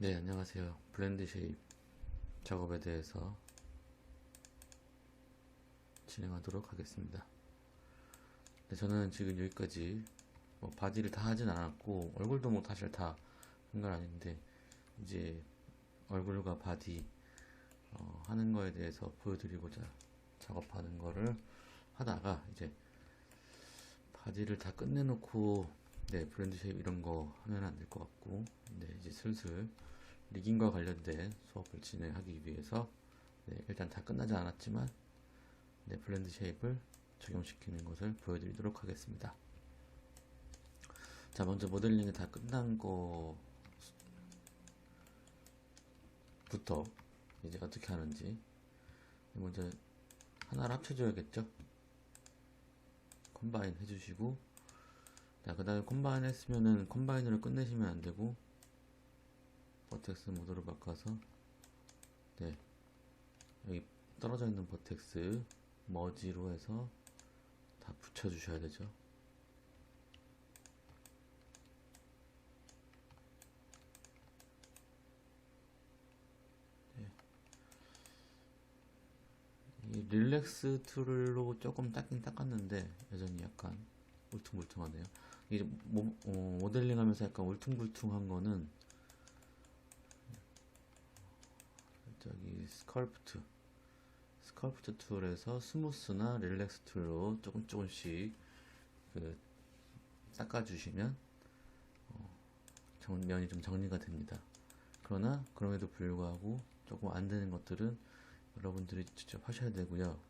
네, 안녕하세요. 블렌드 쉐입 작업에 대해서 진행하도록 하겠습니다. 네, 저는 지금 여기까지 바디를 다 하진 않았고 얼굴도 뭐 사실 다 한 건 아닌데 이제 얼굴과 바디 하는 거에 대해서 보여드리고자 작업하는 거를 하다가 이제 바디를 다 끝내놓고 네, 블렌드 쉐입 이런 거 하면 안 될 것 같고 네, 이제 슬슬 리깅과 관련된 수업을 진행하기 위해서 네, 일단 다 끝나지 않았지만 네, 블렌드 쉐입을 적용시키는 것을 보여드리도록 하겠습니다. 자, 먼저 모델링이 다 끝난 거부터 이제 어떻게 하는지 먼저 하나를 합쳐줘야겠죠. 컴바인 해주시고 자, 그 다음에 컴바인 했으면은 컴바인으로 끝내시면 안 되고 버텍스 모드로 바꿔서 네, 여기 떨어져 있는 버텍스 머지로 해서 다 붙여주셔야 되죠. 이 릴렉스 툴로 조금 닦긴 닦았는데 여전히 약간 울퉁불퉁하네요. 이제 모델링 하면서 약간 울퉁불퉁한 거는 저기 스컬프트 툴에서 스무스나 릴렉스 툴로 조금씩 그 닦아주시면 면이 좀 정리가 됩니다. 그러나 그럼에도 불구하고 조금 안 되는 것들은 여러분들이 직접 하셔야 되고요.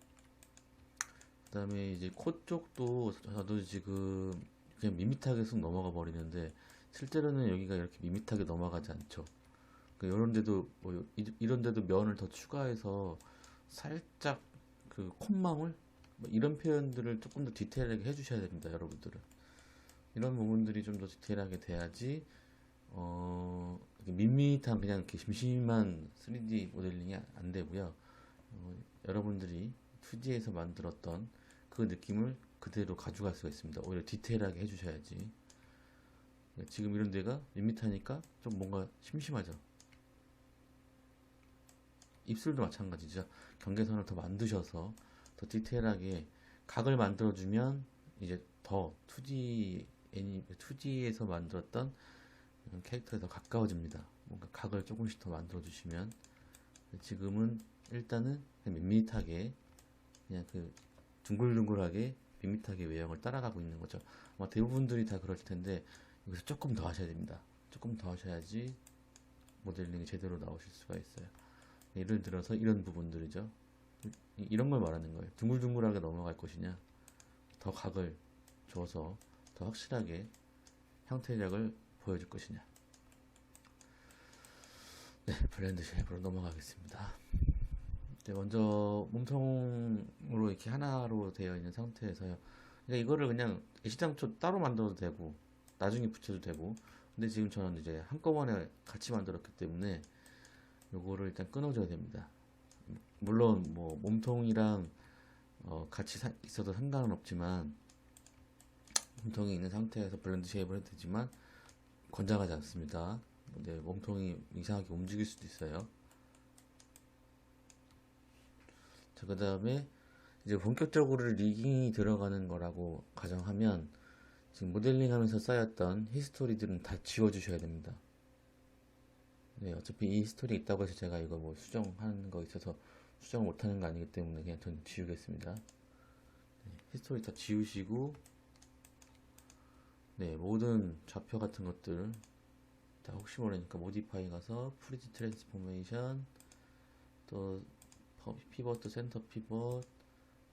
그 다음에 이제 코 쪽도 저도 지금 그냥 밋밋하게 쑥 넘어가 버리는데 실제로는 여기가 이렇게 밋밋하게 넘어가지 않죠. 이런 데도 이런 데도 면을 더 추가해서 살짝 그 콧망울 이런 표현들을 조금 더 디테일하게 해주셔야 됩니다, 여러분들은. 이런 부분들이 좀 더 디테일하게 돼야지 밋밋한 그냥 이렇게 심심한 3D 모델링이 안 되고요. 여러분들이 2D에서 만들었던 그 느낌을 그대로 가져갈 수가 있습니다. 오히려 디테일하게 해주셔야지. 지금 이런 데가 밋밋하니까 좀 뭔가 심심하죠. 입술도 마찬가지죠. 경계선을 더 만드셔서 더 디테일하게 각을 만들어주면 이제 더 2D에서 만들었던 캐릭터에 더 가까워집니다. 뭔가 각을 조금씩 더 만들어주시면 지금은 일단은 그냥 밋밋하게 그냥 그 둥글둥글하게 밋밋하게 외형을 따라가고 있는 거죠. 아마 대부분들이 다 그럴 텐데 여기서 조금 더 하셔야 됩니다. 조금 더 하셔야지 모델링이 제대로 나오실 수가 있어요. 예를 들어서 이런 부분들이죠. 이런 걸 말하는 거예요. 둥글둥글하게 넘어갈 것이냐, 더 각을 줘서 더 확실하게 형태력을 보여줄 것이냐. 네, 블렌드 쉐입으로 넘어가겠습니다. 네, 먼저 몸통으로 이렇게 하나로 되어 있는 상태에서요. 그러니까 이거를 그냥 애시당초 따로 만들어도 되고 나중에 붙여도 되고 근데 지금 저는 이제 한꺼번에 같이 만들었기 때문에 요거를 일단 끊어줘야 됩니다. 물론 뭐 몸통이랑 같이 있어도 상관은 없지만 몸통이 있는 상태에서 블렌드 쉐입을 해도 되지만 권장하지 않습니다. 네, 몸통이 이상하게 움직일 수도 있어요. 자, 그 다음에 이제 본격적으로 리깅이 들어가는 거라고 가정하면 지금 모델링 하면서 쌓였던 히스토리들은 다 지워주셔야 됩니다. 네, 어차피 이 히스토리 있다고 해서 제가 이거 뭐 수정하는 거 있어서 수정 못하는 거 아니기 때문에 그냥 전 지우겠습니다. 네, 히스토리 다 지우시고 네, 모든 좌표 같은 것들 다 혹시 모르니까 모디파이 가서 프리즈 트랜스포메이션 또 피벗 센터 피벗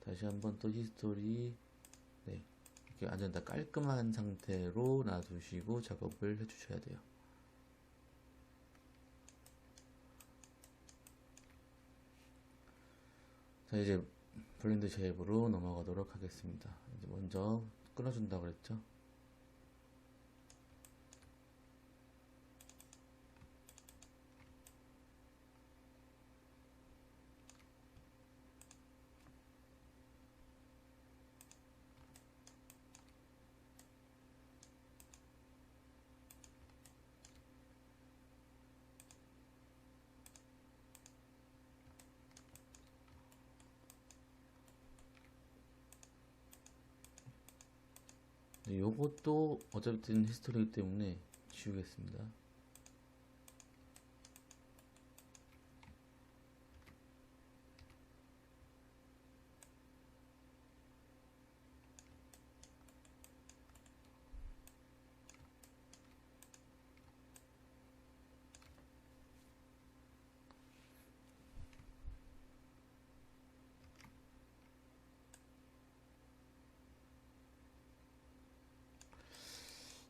다시 한번 또 히스토리 네, 이렇게 완전 다 깔끔한 상태로 놔두시고 작업을 해주셔야 돼요. 자, 이제 블렌드 쉐입으로 넘어가도록 하겠습니다. 이제 먼저 끊어준다고 그랬죠? 요것도 어차피 히스토리이기 때문에 지우겠습니다.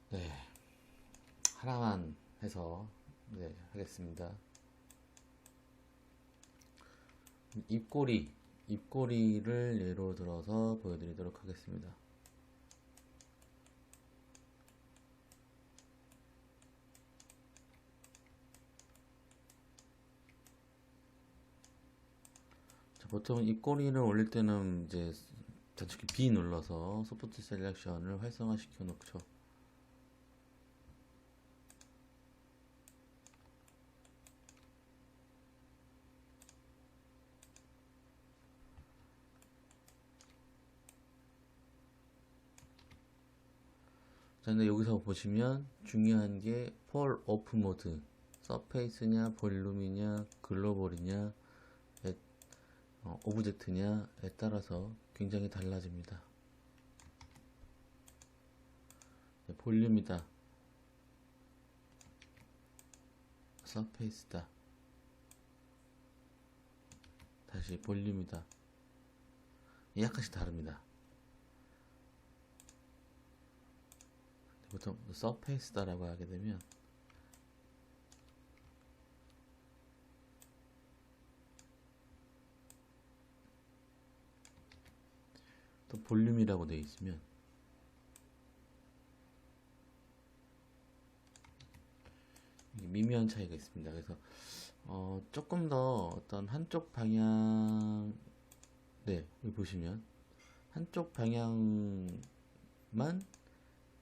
네, 하나만 해서 네, 하겠습니다. 입꼬리를 예로 들어서 보여드리도록 하겠습니다. 자, 보통 입꼬리를 올릴 때는 이제 단축키 B 눌러서 소프트 셀렉션을 활성화시켜 놓죠. 자, 근데 여기서 보시면 중요한 게 폴 오프 모드, 서페이스냐, 볼륨이냐, 글로벌이냐, 오브젝트냐에 따라서 굉장히 달라집니다. 네, 볼륨이다, 서페이스다, 다시 볼륨이다. 약간씩 다릅니다. 보통 서페이스다라고 하게 되면 또 볼륨이라고 되어 있으면 미묘한 차이가 있습니다. 그래서 조금 더 어떤 한쪽 방향, 네, 여기 보시면 한쪽 방향만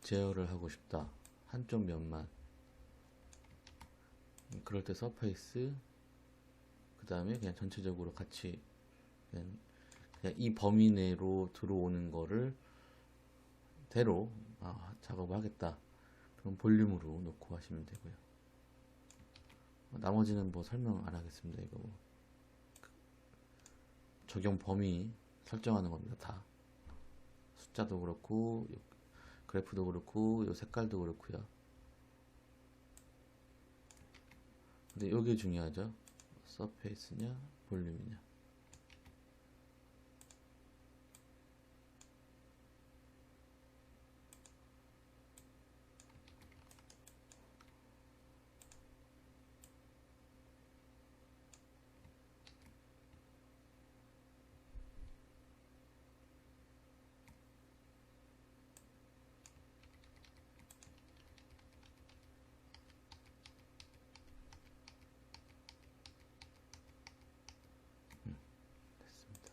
제어를 하고 싶다, 한쪽 면만, 그럴 때 서페이스, 그 다음에 그냥 전체적으로 같이 그냥 이 범위 내로 들어오는 거를 대로 작업을 하겠다, 그럼 볼륨으로 놓고 하시면 되고요. 나머지는 뭐 설명 안 하겠습니다. 이거 뭐 적용 범위 설정하는 겁니다. 다 숫자도 그렇고 그래프도 그렇고 요 색깔도 그렇고요. 근데 요게 중요하죠. 서페이스냐 볼륨이냐. 됐습니다.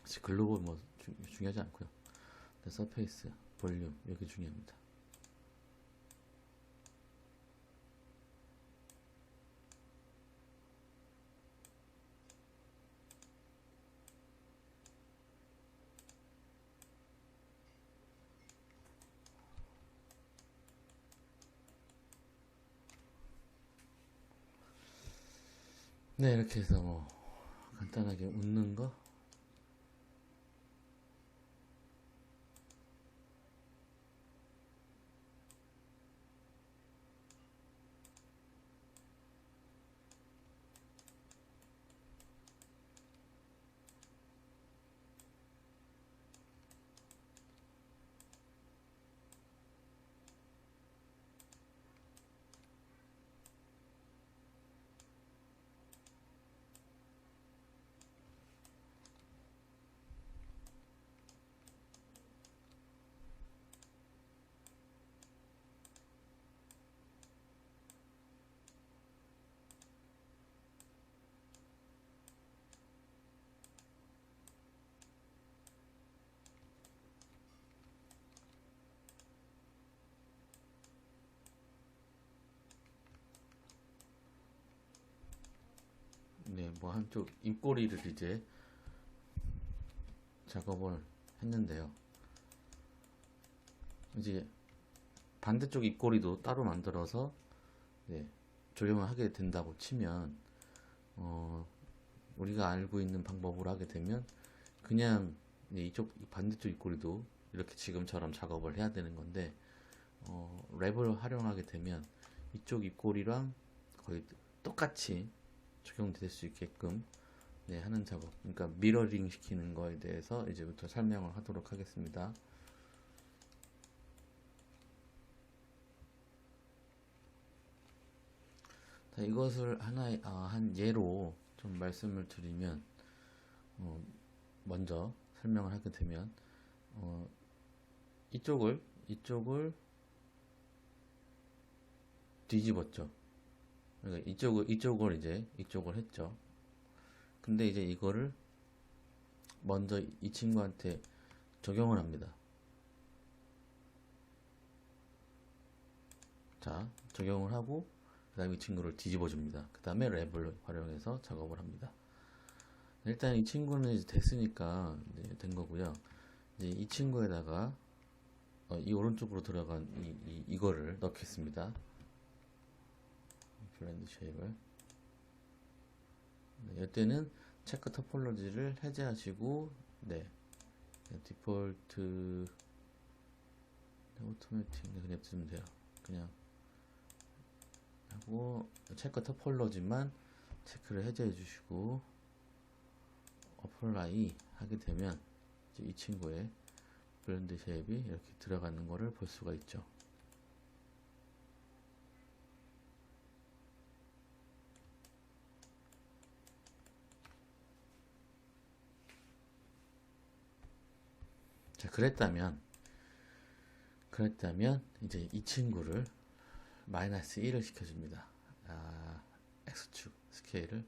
다시 글로벌 뭐 중요하지 않고요. 서페이스, 볼륨 여기 중요합니다. 네, 이렇게 해서 뭐 간단하게 웃는 거. 네, 뭐 한쪽 입꼬리를 이제 작업을 했는데요. 이제 반대쪽 입꼬리도 따로 만들어서 네, 적용을 하게 된다고 치면 우리가 알고 있는 방법으로 하게 되면 그냥 이쪽 반대쪽 입꼬리도 이렇게 지금처럼 작업을 해야 되는 건데 랩을 활용하게 되면 이쪽 입꼬리랑 거의 똑같이 적용될 수 있게끔 네, 하는 작업, 그러니까 미러링 시키는 거에 대해서 이제부터 설명을 하도록 하겠습니다. 자, 이것을 하나의 한 예로 좀 말씀을 드리면 먼저 설명을 하게 되면 이쪽을 뒤집었죠. 그러니까 이쪽을 했죠. 근데 이제 이거를 먼저 이 친구한테 적용을 합니다. 자, 적용을 하고 그 다음에 이 친구를 뒤집어 줍니다. 그 다음에 랩을 활용해서 작업을 합니다. 일단 이 친구는 이제 됐으니까 이제 된 거고요. 이제 이 친구에다가 이 오른쪽으로 들어간 이거를 넣겠습니다. 블렌드 쉐입을. 네, 이때는 체크 토폴로지를 해제하시고, 네, 디폴트 오토매틱 그냥 냅두면 돼요. 그냥 하고 체크 토폴로지만 체크를 해제해 주시고 어플라이 하게 되면 이제 이 친구의 블렌드 쉐입이 이렇게 들어가는 거를 볼 수가 있죠. 자, 그랬다면 이제 이 친구를 마이너스 1을 시켜줍니다. X축 스케일을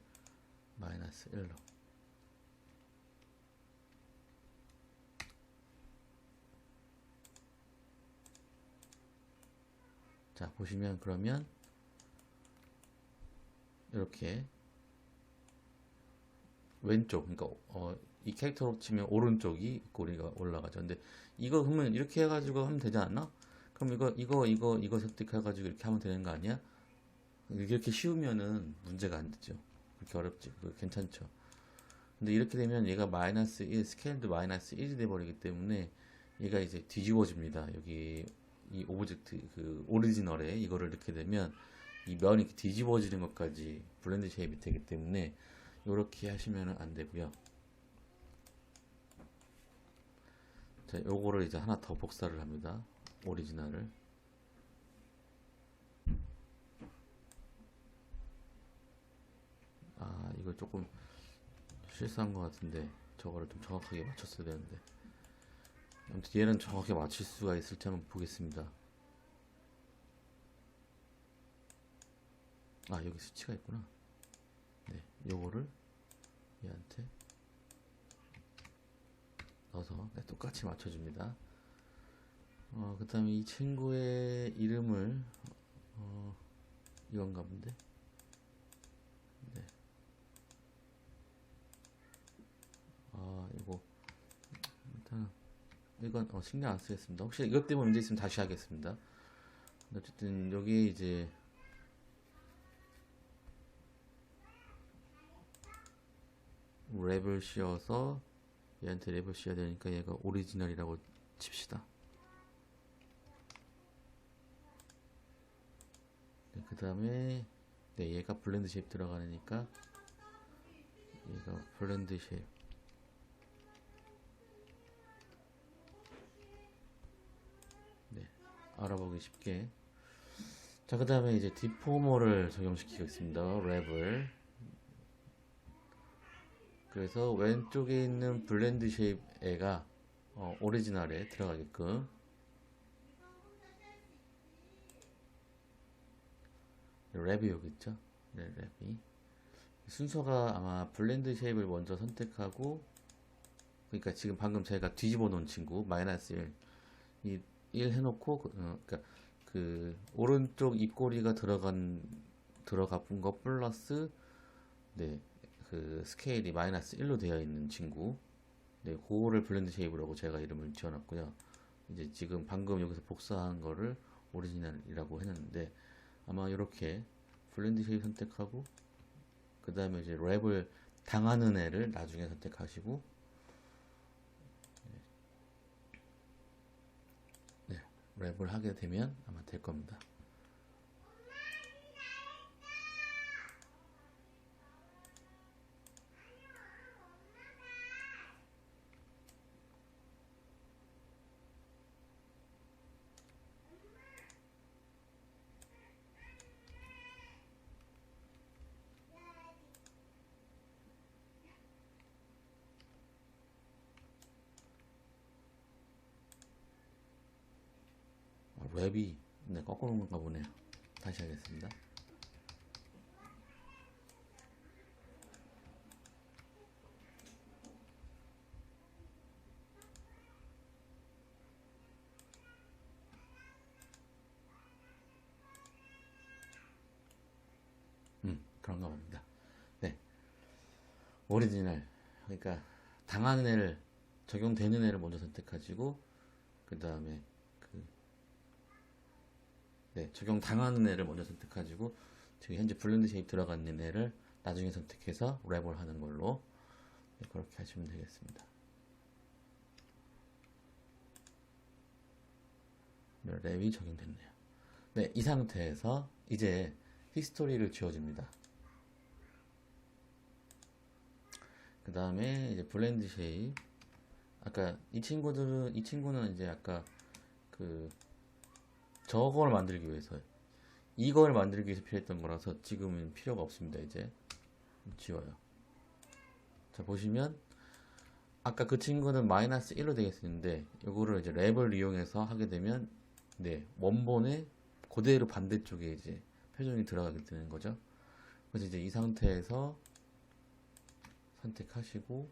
마이너스 1로. 자, 보시면 그러면 이렇게 왼쪽, 그러니까 이 캐릭터로 치면 오른쪽이 꼬리가 올라가죠. 근데 이거 그러면 이렇게 해가지고 하면 되지 않나? 그럼 이거 선택해가지고 이렇게 하면 되는 거 아니야? 이렇게 쉬우면은 문제가 안 되죠. 그렇게 어렵지. 괜찮죠. 근데 이렇게 되면 얘가 마이너스 1, 스케일도 마이너스 1이 돼버리기 때문에 얘가 이제 뒤집어집니다. 여기 이 오브젝트, 그 오리지널에 이거를 넣게 되면 이 면이 이렇게 뒤집어지는 것까지 블렌드 쉐입이 되기 때문에 이렇게 하시면 안 되고요. 자, 요거를 이제 하나 더 복사를 합니다. 오리지널을. 이거 조금 실수한 것 같은데 저거를 좀 정확하게 맞췄어야 되는데, 아무튼 얘는 정확하게 맞출 수가 있을지 한번 보겠습니다. 여기 수치가 있구나. 네, 요거를 얘한테 넣어서 똑같이 맞춰줍니다. 그 다음에 이 친구의 이름을 이건가 본데. 네. 이거 일단 이건 신경 안 쓰겠습니다. 혹시 이것 때문에 문제 있으면 다시 하겠습니다. 어쨌든 여기에 이제 랩을 씌워서 얘한테 랩을 씌워야 되니까 얘가 오리지널이라고 칩시다. 네, 그 다음에 네, 얘가 블렌드 쉐입 들어가니까 얘가 블렌드 쉐입. 네, 알아보기 쉽게. 자, 그 다음에 이제 디포머를 적용시키겠습니다. 랩을. 그래서 왼쪽에 있는 블렌드 쉐입 애가 오리지널에 들어가게끔 랩이 여기 있죠. 네, 랩이 순서가 아마 블렌드 쉐입을 먼저 선택하고, 그러니까 지금 방금 제가 뒤집어 놓은 친구 마이너스 1 1 해놓고 그러니까 그 오른쪽 입꼬리가 들어간 거 플러스 네, 그 스케일이 마이너스 1로 되어 있는 친구. 네, 그거를 블렌드 쉐입이라고 제가 이름을 지어놨고요. 이제 지금 방금 여기서 복사한 거를 오리지널이라고 했는데, 아마 이렇게 블렌드 쉐입 선택하고, 그 다음에 이제 랩을 당하는 애를 나중에 선택하시고, 네, 랩을 하게 되면 아마 될 겁니다. 랩이 네, 거꾸로 온가 보네요. 다시 하겠습니다. 그런가 봅니다. 네, 오리지널. 그러니까 당하는 애를, 적용되는 애를 먼저 선택하시고, 그 다음에 네, 적용 당하는 애를 먼저 선택하시고, 지금 현재 블렌드 쉐입 들어가 있는 애를 나중에 선택해서 랩을 하는 걸로, 네, 그렇게 하시면 되겠습니다. 네, 랩이 적용됐네요. 네, 이 상태에서 이제 히스토리를 지워줍니다. 그 다음에 이제 블렌드 쉐입. 아까 이 친구는 이제 아까 그 저걸 만들기 위해서, 이걸 만들기 위해서 필요했던 거라서 지금은 필요가 없습니다. 이제 지워요. 자, 보시면 아까 그 친구는 마이너스 1로 되겠는데, 요거를 이제 랩을 이용해서 하게 되면, 네, 원본의 그대로 반대쪽에 이제 표정이 들어가게 되는 거죠. 그래서 이제 이 상태에서 선택하시고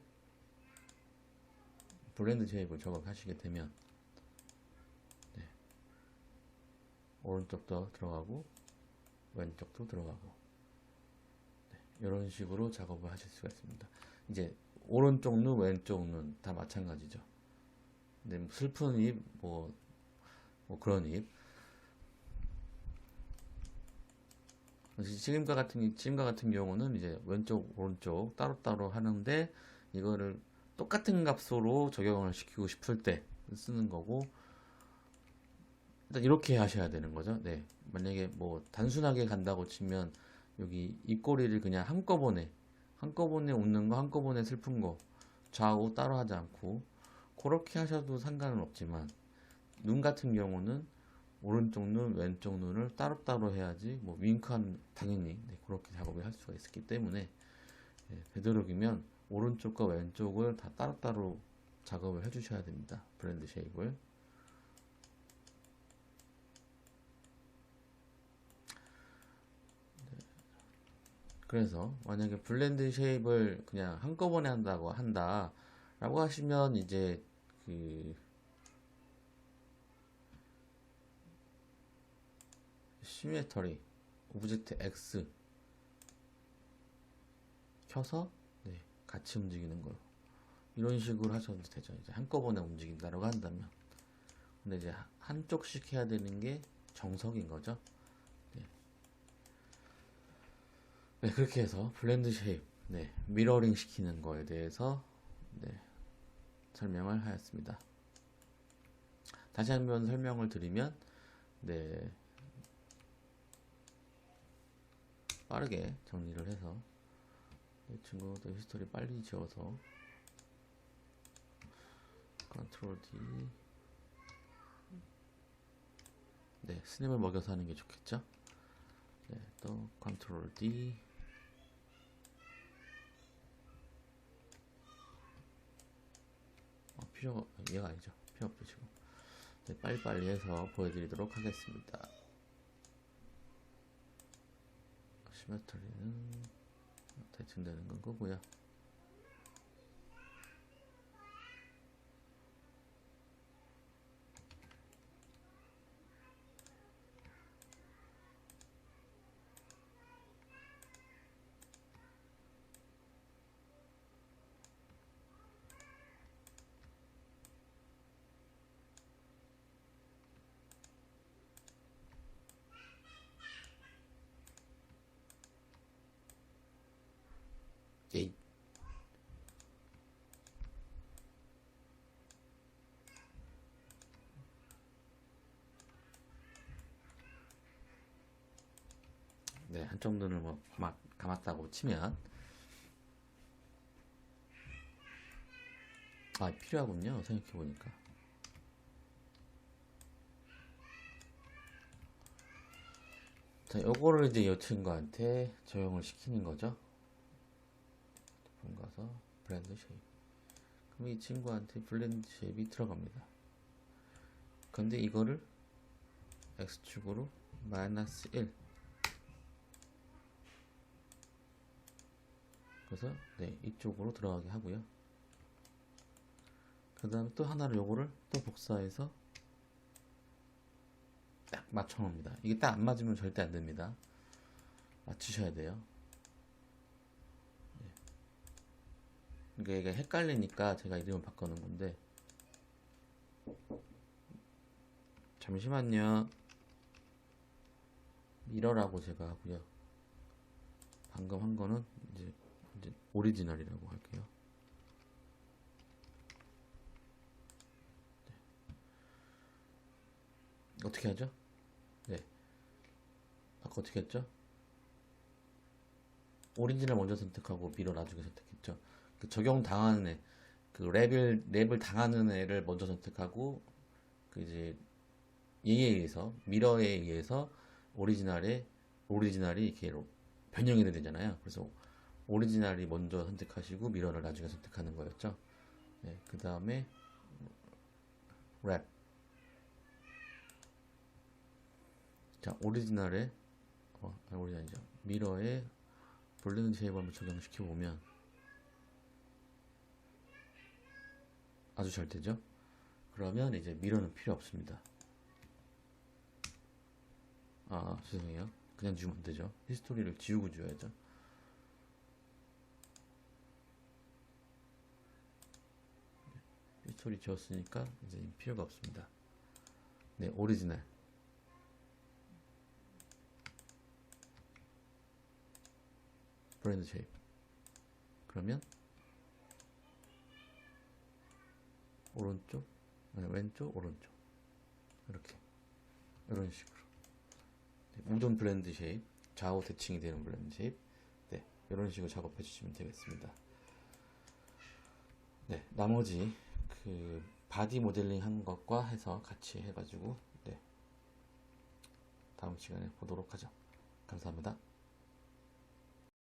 블렌드 쉐입을 적용하시게 되면, 네, 오른쪽도 들어가고 왼쪽도 들어가고, 네, 이런 식으로 작업을 하실 수가 있습니다. 이제 오른쪽 눈, 왼쪽 눈 다 마찬가지죠. 근데 슬픈 입, 뭐 그런 입. 지금과 같은 경우는 이제 왼쪽, 오른쪽 따로따로 하는데, 이거를 똑같은 값으로 적용을 시키고 싶을 때 쓰는 거고, 일단 이렇게 하셔야 되는 거죠. 네, 만약에 뭐 단순하게 간다고 치면 여기 입꼬리를 그냥 한꺼번에 웃는 거, 한꺼번에 슬픈 거 좌우 따로 하지 않고 그렇게 하셔도 상관은 없지만, 눈 같은 경우는 오른쪽 눈, 왼쪽 눈을 따로따로 해야지, 뭐 윙크한 당연히 네, 그렇게 작업을 할 수가 있기 때문에, 네, 되도록이면 오른쪽과 왼쪽을 다 따로따로 작업을 해주셔야 됩니다. 블렌드 쉐입을. 그래서 만약에 블렌드 쉐입을 그냥 한꺼번에 한다라고 하시면, 이제 그 시메터리 오브젝트 X 켜서, 네, 같이 움직이는 거, 이런 식으로 하셔도 되죠. 이제 한꺼번에 움직인다라고 한다면. 근데 이제 한쪽씩 해야 되는 게 정석인 거죠. 네, 네, 그렇게 해서 블렌드 쉐입, 네, 미러링 시키는 거에 대해서, 네, 설명을 하였습니다. 다시 한번 설명을 드리면, 네, 빠르게 정리를 해서, 이 친구도 히스토리 빨리 지워서 컨트롤 D, 네, 스냅을 먹여서 하는 게 좋겠죠. 네, 또 컨트롤 D, 얘가 아니죠. 필요 없으시고, 네, 빨리빨리 해서 보여드리도록 하겠습니다. 시메트리는 대충 되는 건 거고요. 에이. 네, 한쪽 눈을 뭐 감았다고 치면 아 필요하군요. 생각해보니까 자, 요거를 이제 이 친구한테 적용을 시키는 거죠. 가서 블렌드 쉐입. 그럼 이 친구한테 블렌드 쉐입이 들어갑니다. 근데 이거를 X축으로 마이너스 1. 그래서 네, 이쪽으로 들어가게 하고요. 그 다음에 또 하나를 요거를 또 복사해서 딱 맞춰 놓습니다. 이게 딱 안 맞으면 절대 안 됩니다. 맞추셔야 돼요. 그러니까 이게 헷갈리니까 제가 이름을 바꾸는 건데 잠시만요. 미러라고 제가 하고요. 방금 한 거는 이제 오리지널이라고 할게요. 네. 어떻게 하죠? 네. 아까 어떻게 했죠? 오리지널 먼저 선택하고 미러 나중에 선택했죠. 그 적용 당하는 애, 그 랩을 당하는 애를 먼저 선택하고 그 이제 얘에 의해서 미러에 의해서 오리지널이 이렇게 변형이 되잖아요. 그래서 오리지널이 먼저 선택하시고 미러를 나중에 선택하는 거였죠. 네, 그 다음에 랩. 자, 오리지널에 오리지널이죠. 미러에 블렌드 쉐입을 한번 적용시켜 보면 아주 잘 되죠. 그러면 이제 미러는 필요 없습니다. 아, 죄송해요. 그냥 지우면 안 되죠. 히스토리를 지우고 지워야죠. 히스토리 지웠으니까 이제 필요가 없습니다. 네, 오리지널. 블렌드 쉐입. 그러면 오른쪽, 아니, 왼쪽, 오른쪽. 이렇게. 이런 식으로. 네, 우전 블렌드 쉐입. 좌우 대칭이 되는 블렌드 쉐입. 네, 이런 식으로 작업해 주시면 되겠습니다. 네, 나머지 그 바디 모델링 한 것과 해서 같이 해가지고 네, 다음 시간에 보도록 하죠. 감사합니다.